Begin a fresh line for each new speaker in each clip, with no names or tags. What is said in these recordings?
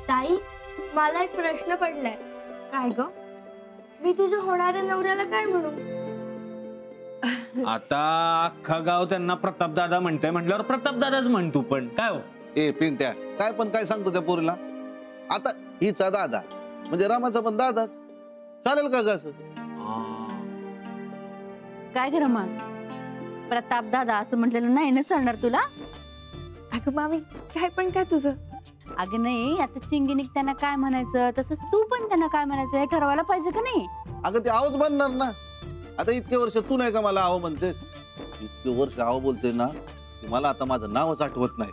ताई, मला एक प्रश्न पडलाय.
काय ग?
मी तुझ्या होणाऱ्या नवऱ्याला काय म्हणू?
आता अख्खा गाव त्यांना प्रताप दादा म्हणतंय, म्हटल्यावर प्रताप दादाच म्हण तू पण. काय हो
ए पिंट्या, काय पण काय सांगतो त्या पोरीला? आता हिचा दादा म्हणजे रामाचा पण दादाच, चालेल का असं?
काय ग रमा, प्रताप दादा असं म्हटलेलं नाही ना चालणार तुला?
अगं मामी, काय पण काय तुझं?
अगं नाही, आता चिंगी त्यांना काय म्हणायचं तसं तू पण त्यांना काय म्हणायचं हे ठरवायला पाहिजे का नाही?
अगं ते आवच बनणार ना. आता इतके वर्ष तू नाही का मला आहो म्हणतेस? इतके वर्ष आहो बोलते ना की मला आता माझं नावच आठवत नाही.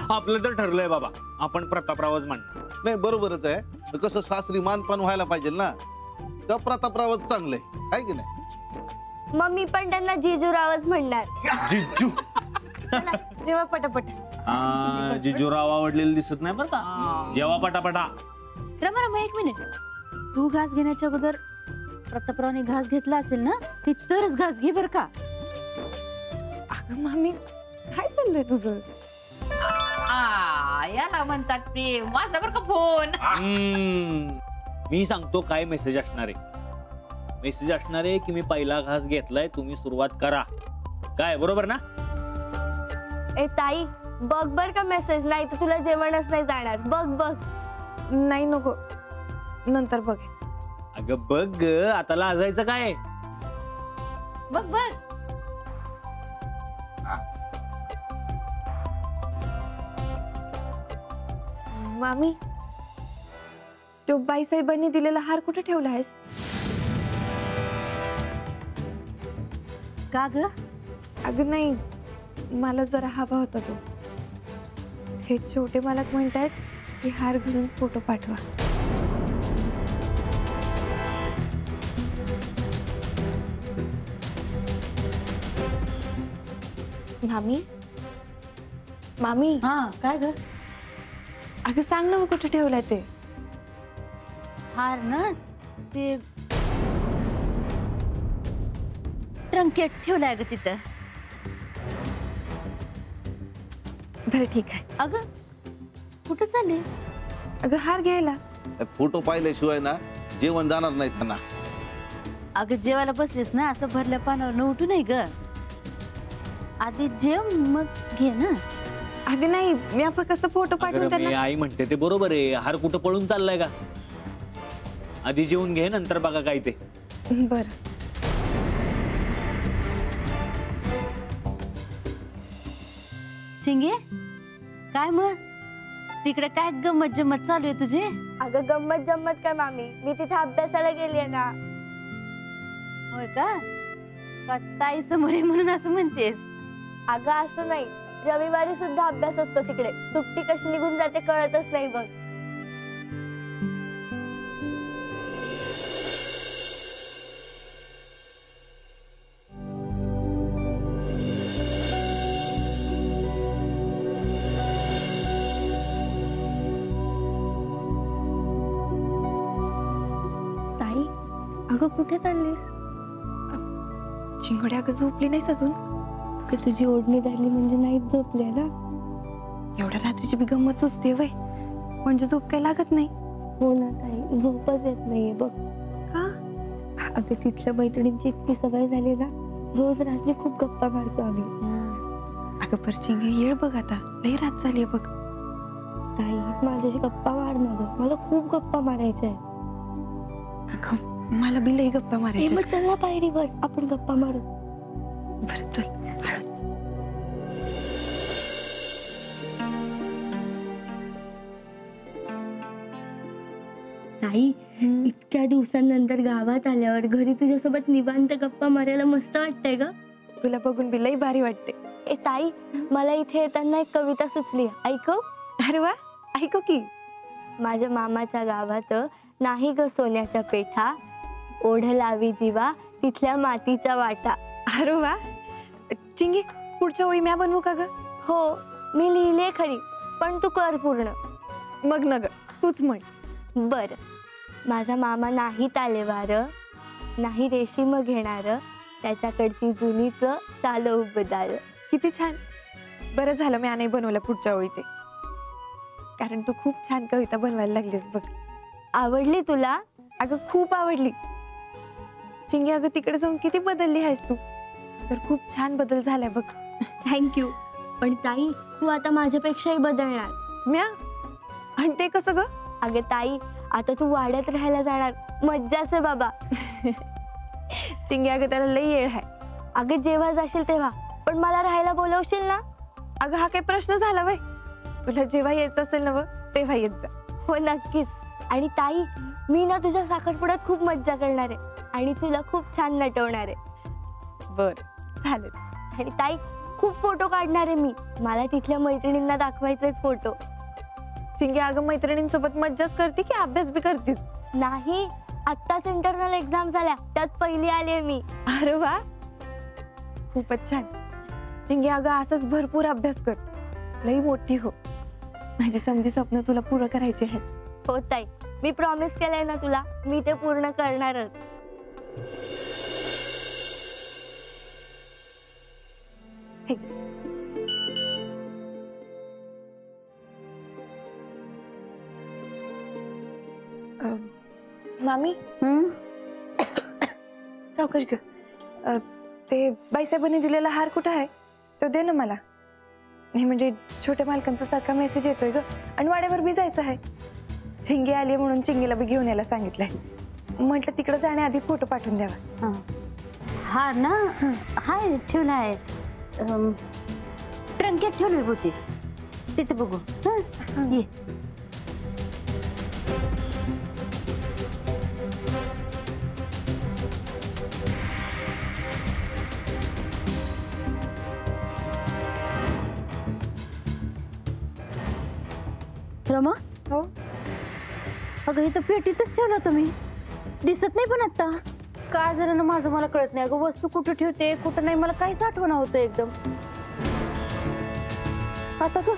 आपलं तर ठरलंय बाबा, आपण प्रतापरावच म्हणणार.
नाही बरोबरच आहे, कसं सासरी मानपान व्हायला पाहिजे ना, तर प्रतापरावच चांगलंय आहे की नाही?
मग मी पण त्यांना जिजूरावच म्हणणार.
जिजू
जेव्हा पटापट.
जिजूराव आवडलेलं दिसत नाही बरं का, जेव्हा पटापटा.
रमा रमा एक मिनिट, तू घास घेण्याच्या अगोदर प्रतापरावने घास घेतला असेल ना, ती तरच घास घे बर का.
अगं मामी, काय चाललंय तुझं?
याला म्हणतात प्रेम. माझा बर का फोन.
मी सांगतो काय मेसेज असणार आहे. मेसेज असणार आहे की मी पहिला घास घेतलाय, तुम्ही सुरुवात करा. काय बरोबर ना?
ए ताई, बघ बर का मेसेज, नाही तर तुला जेवणच नाही जाणार. बघ बघ. नाही नको, नंतर बघ.
अगं बघ, आता लाजायचं काय?
बघ बघ.
मामी, तो बाईसाहेबांनी दिलेला हार कुठे ठेवला आहेस?
का ग?
अगं नाही, मला जरा हवा होता तो. हे छोटे मालक म्हणतायत की हार घालून फोटो पाठवा. मामी, मामी.
हा काय ग?
अगं सांग ना, मग कुठे ठेवलाय ते
हार? ना ते ट्रंकेट ठेवलाय ग तिथं.
बरं ठीक आहे.
अगं कुठं चालले?
अगं हार घ्यायला.
फोटो पाहिल्याशिवाय ना जेवण जाणार नाही त्यांना.
अगं जेवायला बसलीस ना, असं भरल्या पानावर उठू नाही ग. आधी जेव मग घे ना.
अगं नाही, मी फक्त फोटो पाठवून
अगं, मी
त्यांना.
आई म्हणते ते बरोबर आहे, हार कुठं पळून चाललाय का? आधी जेवून घे, नंतर बघा काय ते.
बर.
चिंगे, काय मग तिकडे काय गंमत जम्मत चालू आहे तुझी?
अगं गंमत जम्मत काय मामी, मी तिथे अभ्यासाला गेलीये ना.
होय का? का ताई समोर आहे म्हणून असं म्हणतेस?
अगं असं नाही, रविवारी सुद्धा अभ्यास असतो तिकडे. सुट्टी कशी निघून जाते कळतच नाही बघ. ताई, अगं कुठे चाललीस? चिंगड्या, अगं झोपली नाहीस अजून? तुझी ओढणी धरली म्हणजे नाहीच झोपली ना. एवढ्या रात्रीची बी गंमत सुचते वय, म्हणजे झोप काय लागत नाही. हो ना ताई, झोपच येत नाहीये बघ. का? अगं तिथल्या मैत्रिणींची इतकी सवय झाली ना, रोज रात्री खूप गप्पा मारतो आम्ही. अगं परचिंगे, येळ बघ आता, लई रात झाली बघ. ताई, माझ्याशी गप्पा मार ना गं, मला खूप गप्पा मारायच्या आहे. अगं मला बी लई गप्पा मारायच्या. मग चल ना पायरीवर, आपण गप्पा मारू. बरं चल. ताई, इतक्या दिवसांनंतर गावात आल्यावर घरी तुझ्यासोबत निवांत गप्पा मारायला मस्त वाटतंय ग. तुला बघून बी लई भारी वाटते. ए ताई, मला इथे येताना एक कविता सुचली, ऐकव? अरे वा, ऐकव की. माझ्या मामाच्या गावात नाही ग सोन्याच्या पेठा, ओढ लावी जीवा तिथल्या मातीच्या वाटा. अरे वा. चिंगी, पुढच्या ओळी म्या बनवू का ग? हो, मी लिहिली खरी, पण तू कर पूर्ण. मग न ग, तूच म्हण. बर. माझा मामा नाही तालेवार, नाही रेशीम घेणार, त्याच्याकडची जुनीच शाल उबदार. किती छान. बरं झालं मी नाही बनवलं पुढच्या ओळी ते. कारण तू खूप छान कविता बनवायला लागलीस बघ. आवडली तुला? अगं खूप आवडली. चिंगी अगं तिकडे जाऊन किती बदलली आहेस तू. तर खूप छान बदल झालाय बघ. थँक्यू. पण ताई तू आता माझ्यापेक्षाही बदलणार. म्या? आणि ते कसं ग? अगं ताई आता तू वाड्यात राहायला जाणार. मज्जाच आहे बाबा. चिंगी अगं त्याला लई येळ आहे. अगं जेव्हा जाशील तेव्हा, पण मला राहायला बोलवशील ना? अगं हा काही प्रश्न झाला वय. तुला जेव्हा यायचं असेल ना तेव्हा येत जा. हो नक्कीच. आणि ताई मी ना तुझ्या साखरपुड्यात खूप मज्जा करणार आहे आणि तुला खूप छान नटवणार आहे. बर चालेल. आणि ताई खूप फोटो काढणार आहे मी. मला तिथल्या मैत्रिणींना दाखवायचे फोटो. चिंगी अगं मैत्रिणींसोबत मज्जाच करते की अभ्यास बी करतीस? नाही, आत्ताच इंटरनल एक्झाम झाल्या त्यात पहिली आली आहे मी. अरे वा, खूपच छान. चिंगी अगं असंच भरपूर अभ्यास कर. लई मोठी हो. माझी समधी स्वप्न तुला पूर्ण करायची आहेत. हो ताई, मी प्रॉमिस केलंय ना तुला, मी ते पूर्ण करणारच. हे. मामी सावकाश ग. ते बाईसाहेबांनी दिलेला हार कुठं आहे तो दे ना मला. नाही म्हणजे छोट्या मालकांचा सारखा मेसेज येतोय ग आणि वाड्यावर बी जायचं आहे. चिंगी आली म्हणून चिंगीला बी घेऊन यायला सांगितलंय. म्हटलं तिकडे जाण्याआधी फोटो पाठवून द्यावा.
हार ना? हाय ठेवला आहे. ट्रंकेत ठेवले होते तिथे बघू. ये रमा.
हो
अगं इथं पेटीतच ठेवला तुम्ही, दिसत नाही. पण आता काय झालं ना माझं मला कळत नाही. अगं वस्तू कुठं ठेवते कुठं नाही मला काहीच आठवण होतं एकदम. आता ग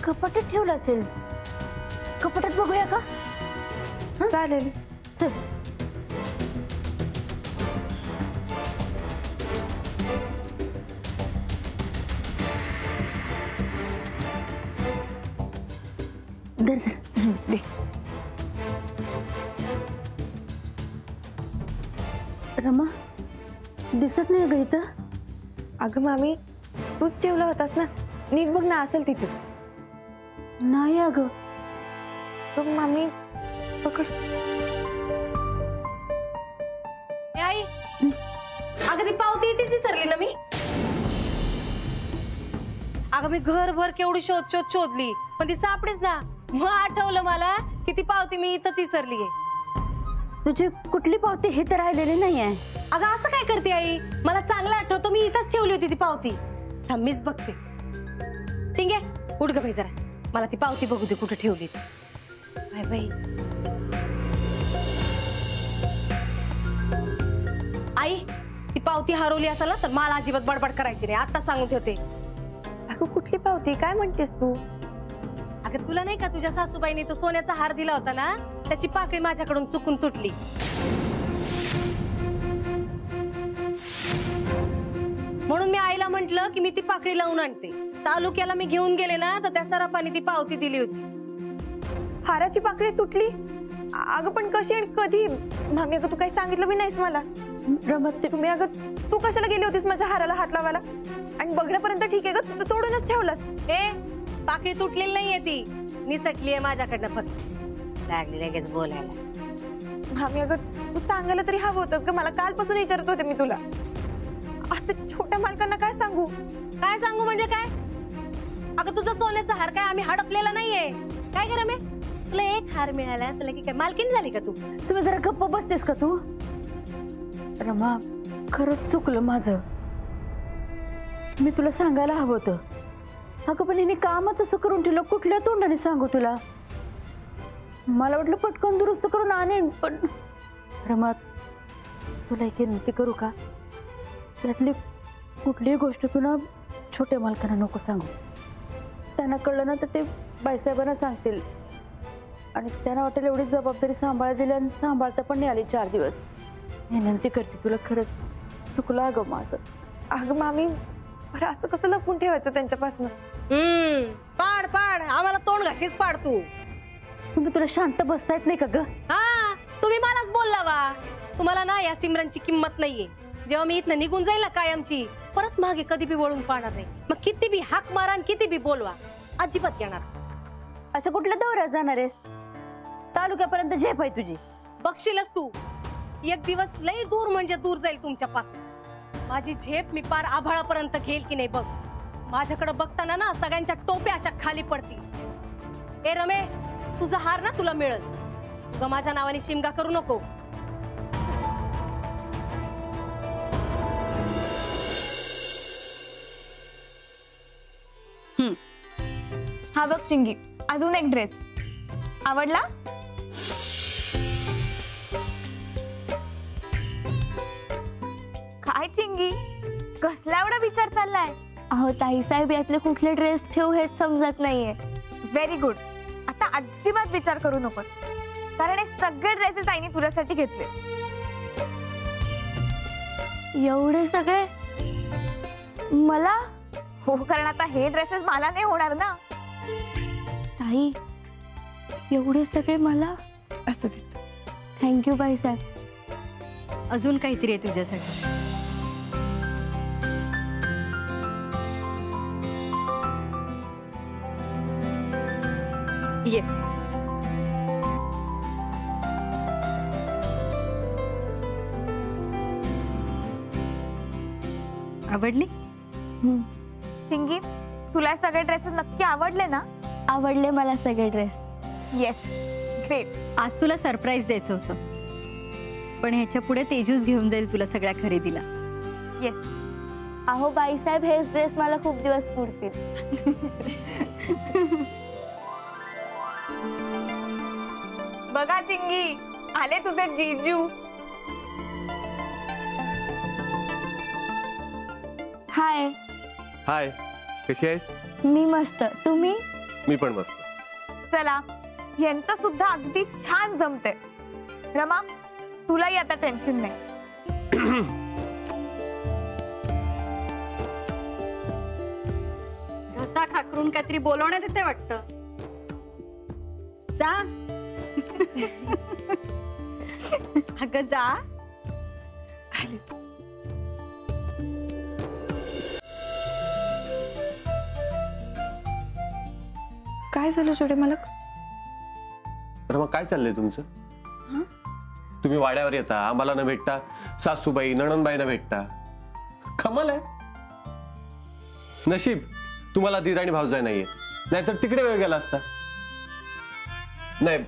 कपाटात ठेवलं असेल. कपाटात बघूया का?
चालेल
चल. दे. रमा दिसत नाही ग इथं.
अगं मामी तूच ठेवला होतास ना, नीट बघ ना असेल तिथे.
नाही अगं.
बघ मामी पकड.
आई अगं ती पावती इथेच विसरली ना मी. अगं मी घरभर केवढी शोधली पण ती सापडीच ना. मग आठवलं मला की ती पावती मी इथंच विसरली.
तुझी कुठली पावती हे तर राहिलेली नाहीये.
अगं असं काय करते आई, मला चांगलं आठवतं मी इथंच ठेवली होती ती पावती. थांब मीच बघते. चिंगे उठ ग बाई जरा, मला ती पावती बघू दे कुठे ठेवली. बाई आई ती पावती हरवली असेल ना तर मला अजिबात बडबड करायची नाही, आता सांगून ठेवते.
अगं कुठली पावती, काय म्हणतेस तू?
अगं तुला नाही का तुझ्या सासूबाईने तो सोन्याचा हार दिला होता ना, त्याची पाकळी माझ्याकडून चुकून तुटली. म्हणून मी आईला म्हंटल की मी ती पाकळी लावून आणते. तालुक्याला मी घेऊन गेले ना तर त्या सराफाने ती पावती दिली होती.
हाराची पाकळी तुटली? अगं पण कशी आणि कधी? मामी अगं तू काही सांगितलं बी नाहीस मला. रमत तुम्ही अगं तू कशाला गेली होतीस माझ्या हाराला हात लावायला? आणि बघण्यापर्यंत ठीक आहे ग, तू तोडूनच ठेवलास.
ए पाकळी तुटलेली नाहीये, ती निसटली आहे माझ्याकडनं. फक्त लागली लगेच बोलायला.
मामी अगं तू सांगायला तरी हवं होतं ग, मला कालपासून विचारत होते मी तुला. असं छोट्या मालकांना काय सांगू?
काय सांगू म्हणजे काय? अगं तुझा सोन्याचा हार काय आम्ही हडपलेला नाहीये. काय करा मी तुला एक हार मिळाला तुला की काय मालकीन झाली का तू?
तुम्ही जरा गप्प बसतेस का तू? रमा खरंच चुकलं माझं. मी तुला सांगायला हवं होतं. अगं पण हिने कामच असं करून ठेवलं, कुठल्या तोंडाने सांगू तुला? मला वाटलं पटकन दुरुस्त करून आणेन, पण रमा तुला एक विनंती करू का? त्यातली कुठलीही गोष्ट तुला छोट्या मालकांना नको सांगू. त्यांना कळलं ना तर ते बाईसाहेबांना सांगतील आणि त्यांना वाटेल एवढी जबाबदारी सांभाळ दिली आणि सांभाळता पण नाही आली 4 दिवस. विनंती करते तुला, खरंच चुकलं अगं माझं.
अगं मामी
बरं असं कसं लपून ठेवायचं त्यांच्यापासून?
पाड पाड आम्हाला तोंड घाशीच पाड तू.
तुम्ही तुला शांत बसता येत नाही का ग?
हा तुम्ही मलाच बोलला वा. तुम्हाला ना या सिमरनची किंमत नाहीये. जेव्हा मी इथनं निघून जाईल ना कायमची, परत मागे कधी बी वळून पाहणार नाही. मग किती बी हाक मारा आणि किती बी बोलवा, अजिबात येणार.
अशा कुठल्या दौऱ्यात जाणार आहेस? तालुक्यापर्यंत झेप आहे तुझी.
बघशीलच तू, एक दिवस लई दूर म्हणजे दूर जाईल तुमच्यापासून. माझी झेप मी पार आभाळापर्यंत घेईल की नाही बघ. माझ्याकडे बघताना ना सगळ्यांच्या टोप्या अशा खाली पडतील. ए रमे, तुझा हार ना तुला मिळेल. तुझा माझ्या नावाने शिमगा करू नको.
हा बघ चिंगी, अजून एक ड्रेस आवडला? काय चिंगी, कसला एवढा विचार चाललाय? अहो ताई साहेब, यातले कुठले ड्रेस ठेवू हेच समजत नाहीये. Very good. आता अजिबात विचार करू नकोस, कारण हे सगळे ड्रेसेस आईने तुझ्यासाठी घेतले. एवढे सगळे मला? हो, कारण आता हे ड्रेसेस मला नाही होणार ना. ताई, एवढे सगळे मला? असं थँक्यू बाईसाहेब.
अजून काहीतरी आहे तुझ्यासाठी. ये. आवडली?
चिंगी, तुला सगळे ड्रेसेस नक्की आवडले ना? आवडले मला सगळे ड्रेस. Yes, great.
आज तुला सरप्राईज द्यायचं होतं, पण ह्याच्या पुढे तेजूस घेऊन जाईल तुला सगळ्या खरेदीला.
येस. अहो बाईसाहेब, हेच ड्रेस मला खूप दिवस पुरतील. बघा चिंगी, आले तुझे जीजू. हाय.
हाय, कशी आहेस?
मी मस्त, तुम्ही?
मी पण मस्त.
चला, यांचं सुद्धा अगदी छान जमते. रमा, तुलाही आता टेन्शन नाही.
घसा खाकरून काहीतरी बोलवण्यात येते वाटतं. जा. अगं जा.
काय झालं छोटे मालक?
तर मग काय चाललंय तुमचं? तुम्ही वाड्यावर येता, आम्हाला न भेटता सासूबाई नणंदबाई न भेटता. कमाल आहे. नशीब तुम्हाला दीर आणि भाऊजाई नाहीये, नाहीतर तिकडे वेळ गेला असता. नाही,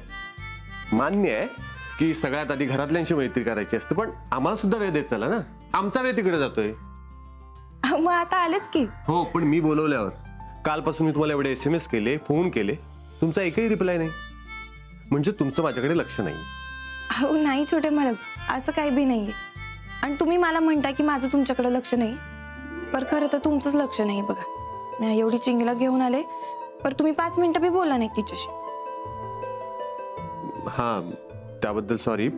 मान्य आहे की सगळ्यात आधी घरातल्यांशी मैत्री करायची असते, पण आम्हाला सुद्धा वेळ देत चला ना. आमचा वेळ तिकडे जातोय.
मग आता आलेच की.
हो, पण मी बोलवल्यावर कालपासून मी तुम्हाला एवढे SMS केले, फोन केले, तुमचा एकही रिप्लाय नाही. म्हणजे तुमचं माझ्याकडे लक्ष नाही.
हो नाही छोटे मालक, असं काही बी नाहीये. आणि तुम्ही मला म्हणता की माझं तुमच्याकडे लक्ष नाही, पर खरं तर तुमचंच लक्ष नाही. बघा, मी एवढी चिंगीला घेऊन आले, पर तुम्ही 5 मिनिटं बी बोला नाही तिच्याशी.
हा, त्याबद्दल सॉरी,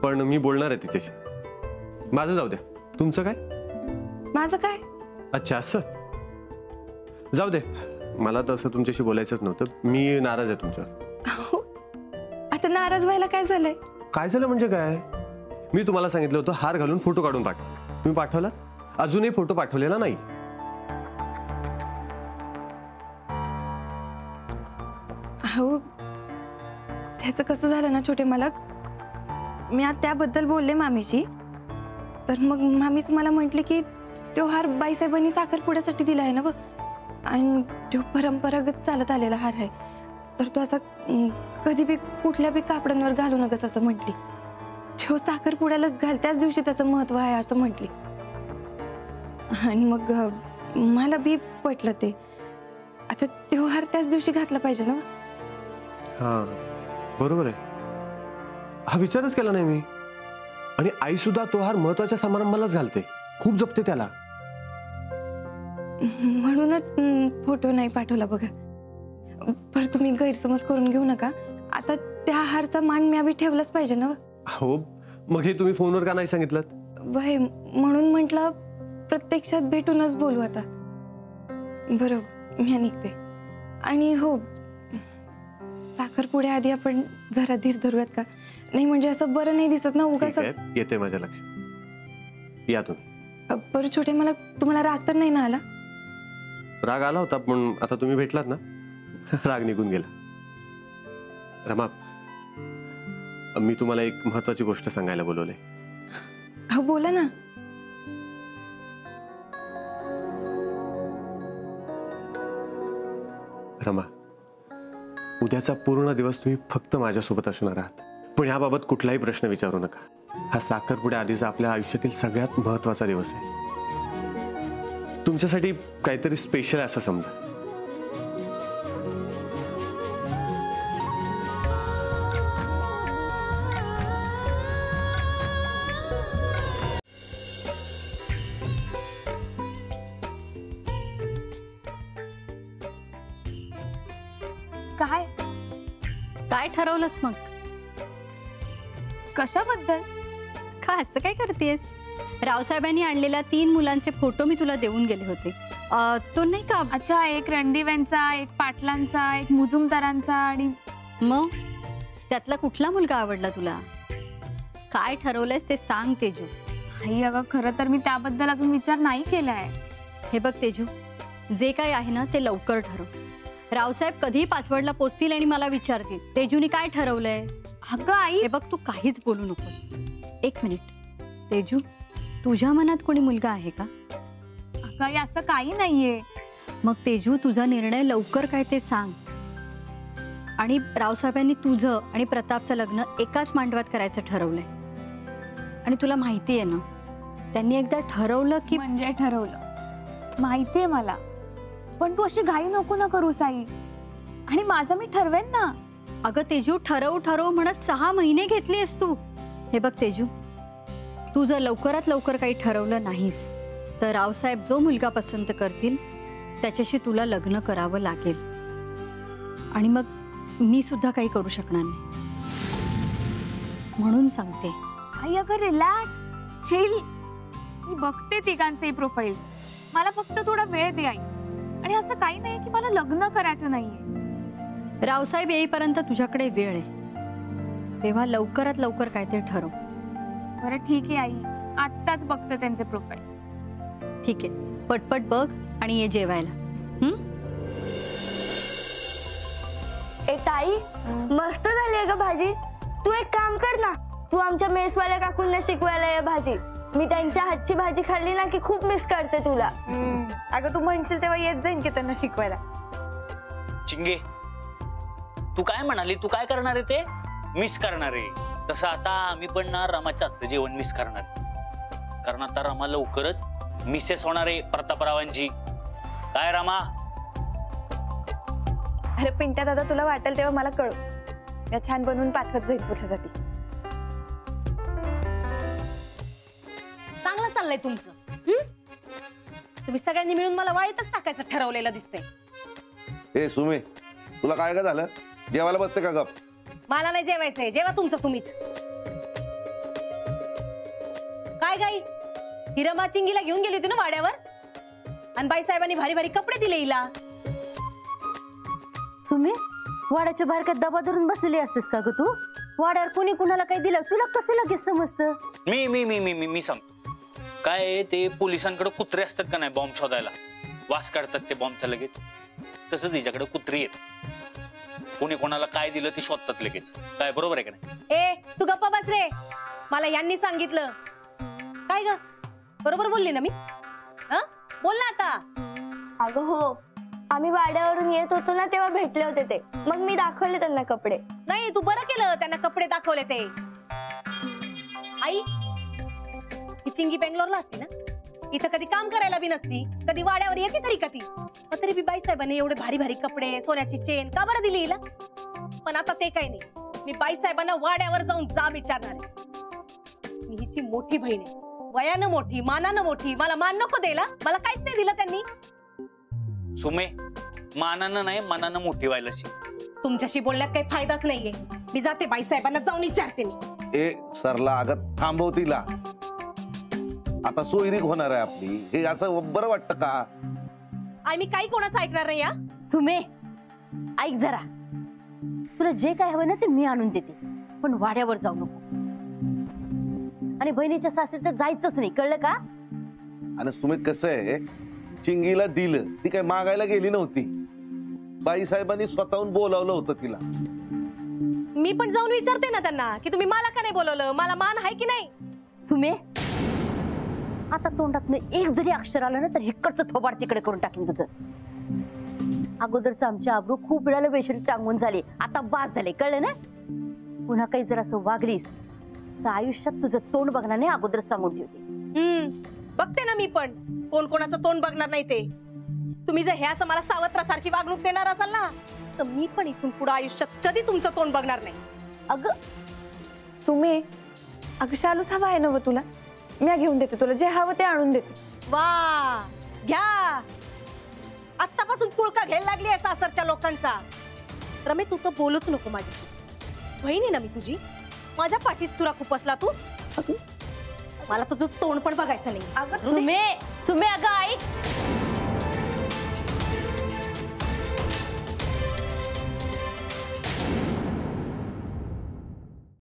पण मी बोलणार आहे तिच्याशी. माझं जाऊ द्या, तुमचं काय?
माझं काय?
अच्छा, असं जाऊ दे. मला तसं तुमच्याशी बोलायचंच नव्हतं. मी नाराज आहे तुमच्यावर.
आता नाराज व्हायला काय झालंय?
काय झालं म्हणजे काय? मी तुम्हाला सांगितलं होतं हार घालून फोटो काढून पाठव. तुम्ही पाठवला? अजूनही फोटो पाठवलेला नाही.
हो, त्याचं कसं झालं ना छोटे मालक, मी आज त्याबद्दल बोलले मामीशी. तर मग मामीच मला म्हटले की तो हार बाईसाहेबांनी साखरपुड्यासाठी दिला आहे ना बघ, आणि तो परंपरागत चालत आलेला हार आहे. तर तो असा कधी बी कुठल्या बी कापडांवर घालू नकस असं म्हटली. तो साखरपुड्यालाच घाल, त्याच दिवशी त्याचं महत्व आहे असं म्हटली. आणि मग मला बी पटलं ते. आता तो हार त्याच दिवशी घातला पाहिजे ना.
हा, बरोबर आहे. हा विचारच केला नाही मी. आणि आई सुद्धा तो हार महत्वाच्या समारंभालाच घालते, खूप जपते त्याला.
म्हणूनच फोटो नाही पाठवला बघा. पर तुम्ही गैरसमज करून घेऊ नका. आता त्या हारचा मान मी आधी ठेवलाच पाहिजे ना.
हो, मग हे तुम्ही फोनवर का नाही सांगितलं?
वय म्हणून म्हटलं प्रत्यक्षात भेटूनच बोलू आता. बरं, मी निघते. आणि हो, साखरपुड्या आधी आपण जरा धीर धरूयात का? नाही म्हणजे असं बरं नाही दिसत ना उगाच.
येते माझ्या लक्षात. या तुम्ही.
बरं छोटे, मला तुम्हाला राग तर नाही ना आला?
राग आला होता, पण आता तुम्ही भेटलात ना, राग निघून गेला. रमा, मी तुम्हाला एक महत्वाची गोष्ट सांगायला बोलवले.
हो बोला ना.
रमा, उद्याचा पूर्ण दिवस तुम्ही फक्त माझ्यासोबत असणार आहात. पण याबाबत कुठलाही प्रश्न विचारू नका. हा साखरपुड्या आधीचा आपल्या आयुष्यातील सगळ्यात महत्वाचा दिवस आहे. तुमच्यासाठी काहीतरी स्पेशल असं समजा.
काय
काय ठरवलंस मग?
कशाबद्दल?
का असं काय करतेस? रावसाहेबांनी आणलेल्या 3 मुलांचे फोटो मी तुला देऊन गेले होते. तो नाही का?
अच्छा, एक रणदिव्यांचा, एक पाटलांचा, एक मुजुमदारांचा. आणि
मग त्यातला कुठला मुलगा आवडला तुला? काय ठरवलंयस ते सांग तेजू.
आई अगं, खरं तर मी त्याबद्दल अजून विचार नाही केलाय.
हे बघ तेजू, जे काही आहे ना ते लवकर ठरव. रावसाहेब कधी पासवर्डला पोचतील आणि मला विचारतील तेजूनी काय ठरवलंय.
अगं आई,
हे बघ, तू काहीच बोलू नकोस. 1 मिनिट. तेजू, तुझ्या मनात कोणी मुलगा आहे का?
अगं आई, असं काही नाहीये.
मग तेजू, तुझा निर्णय लवकर काय ते सांग. आणि रावसाहेबांनी तुझं आणि प्रतापचं लग्न एकाच मांडवात करायचं ठरवलंय. आणि तुला माहिती आहे ना, त्यांनी एकदा ठरवलं की
म्हणजे ठरवलं माहितीये मला, पण तू अशी घाई नको ना करू साई. आणि माझं मी ठरवेन ना.
अगं तेजू, ठरव ठरव म्हणत 6 महिने घेतलीस तू. हे बघ तेजू, तू जर लवकरात लवकर काही ठरवलं नाहीस तर रावसाहेब जो मुलगा पसंत करतील त्याच्याशी तुला लग्न करावं लागेल. आणि मग मी सुद्धा काही करू शकणार नाही. म्हणून सांगते.
आई अगं रिलॅक्स, चिल. मी बघते तिघांचे प्रोफाईल. मला फक्त थोडा वेळ दे आई. आणि असं काही नाही की मला लग्न करायचं नाहीये.
रावसाहेब येईपर्यंत तुझ्याकडे वेळ आहे, तेव्हा लवकरात लवकर काहीतरी ठरव.
बरं ठीक आहे आई, आत्ताच बघते त्यांचे प्रोफाईल.
ठीक आहे, पटपट बघ आणि ये जेवायला.
ए ताई, मस्त झाली ग भाजी. तू एक काम कर ना, तू आमच्या मेसवाल्या काकूंना शिकवायला ये भाजी. मी त्यांच्या हातची भाजी खाल्ली ना की खूप मिस करते तुला.
अगं तू म्हणशील तेव्हा येत जाईन की त्यांना शिकवायला.
चिंगे, तू काय म्हणाली? तू काय करणार आहे ते? मिस करणार आहे. तसं आता आम्ही पण ना रमाच्या हातचं जेवण मिस करणार, कारण आता रमा लवकरच मिसेस होणार आहे प्रतापरावांची. काय रमा?
अरे पिंट्या दादा, तुला वाटेल तेव्हा मला कळव. या छान बनवून पाठवत जाईल तुझ्यासाठी.
चांगलं चाललंय तुमचं. तुम्ही सगळ्यांनी मिळून मला वाईतच टाकायचं ठरवलेलं दिसतंय.
ए सुमे, तुला काय का झालं? जेवायला बसते का गप?
मला नाही जेवायचंय, जेवा तुमचं तुम्हीच. काय गाई, हिरमा चिंगीला घेऊन गेली होती ना वाड्यावर, आणि बाईसाहेबांनी भारी भारी कपडे दिले हिला.
सुमे, वाड्याच्या बाहेर काय दबा धरून बसलेली असतेस का ग तू? वाड्यावर कोणी कुणाला काही दिलं तुला कसं लगेच समजतं?
मी सांगतो. काय ते पोलिसांकडे कुत्रे असतात का नाही बॉम्ब शोधायला, वास काढतात ते बॉम्बचा लगेच, तसंच हिच्याकडे कुत्री आहेत. कोणी कोणाला काय दिलं ते शोधतात लगेच. काय बरोबर आहे का नाही?
ए तू गप्पा बस रे, मला यांनी सांगितलं. काय ग, बरोबर बोलली ना मी? बोल ना आता.
अगं हो, आम्ही वाड्यावरून येत होतो ना तेव्हा भेटले होते ते, मग मी दाखवले त्यांना कपडे.
नाही, तू बरं केलं त्यांना कपडे दाखवले ते. आई, ही चिंगी बेंगलोरला असती ना, इथं कधी काम करायला बी नसती, कधी वाड्यावर येते तरी कधी. तरी बी बाईसाहेबांनी एवढे भारी भारी कपडे, सोन्याची चेन का बरं दिली हिला? पण आता ते काही नाही, मी बाईसाहेबांना वाड्यावर जाऊन जा विचारणार आहे. मी हिची मोठी बहीण आहे, वयानं मोठी, मानानं मोठी. मला मान नको द्यायला, मला काहीच नाही दिलं त्यांनी.
सुमे, मानानं नाही मनानं मोठी व्हायला शिक.
तुमच्याशी बोलण्यात काही फायदाच नाहीये. मी जाते, बाईसाहेबांना जाऊन विचारते मी.
ए सरला, अगं थांबव तिला. आता सोयरीक होणार आहे आपली, हे असं बरं वाटतं का?
आई मी काही कोणाचं ऐकणार नाही. या
सुमे ऐक जरा, तुला जे काय हवं ना ते मी आणून देते, पण वाड्यावर जाऊ नको. आणि बहिणीच्या सासरी तर जायचंच नाही, कळलं का?
आणि सुमित कसं आहे, चिंगीला दिलं, ती काय मागायला गेली नव्हती. बाईसाहेबांनी स्वतःहून बोलावलं होतं तिला.
मी पण जाऊन विचारते ना त्यांना की तुम्ही मला का नाही बोलवलं, मला मान आहे की नाही.
सुमे आता तोंडातनं एक जरी अक्षर आलं ना तर हिकडचं थोबाड तिकडे करून टाकीन तुझं. अगोदरच आमची आबरू खूप वेळाला वेशरी टांगून झाली, आता बास झाले, कळलं ना? पुन्हा काही जर असं वागलीस तर आयुष्यात तुझं तोंड बघणार नाही, अगोदरच सांगून ठेवते.
बघते ना मी पण कोण कोणाचं तोंड बघणार नाही ते. तुम्ही जर हे असं मला सावत्रासारखी वागणूक देणार असाल ना तर मी पण इथून पुढे आयुष्यात कधी तुमचं तोंड बघणार नाही.
अगं
सुमे, अगं शालूच हवा आहे ना व तुला, मी घेऊन देते तुला जे हवं ते आणून देते.
वा घ्या, आत्तापासून पुळका घ्यायला लागली आहे सासरच्या लोकांचा. रमे तू तर बोलूच नको माझ्याशी, बहीण आहे ना मी तुझी. माझ्या पाठीत चुरा खुपसला तू. मला तुझं तोंड पण बघायचं नाही.
सुमे, सुमे अगं ऐक.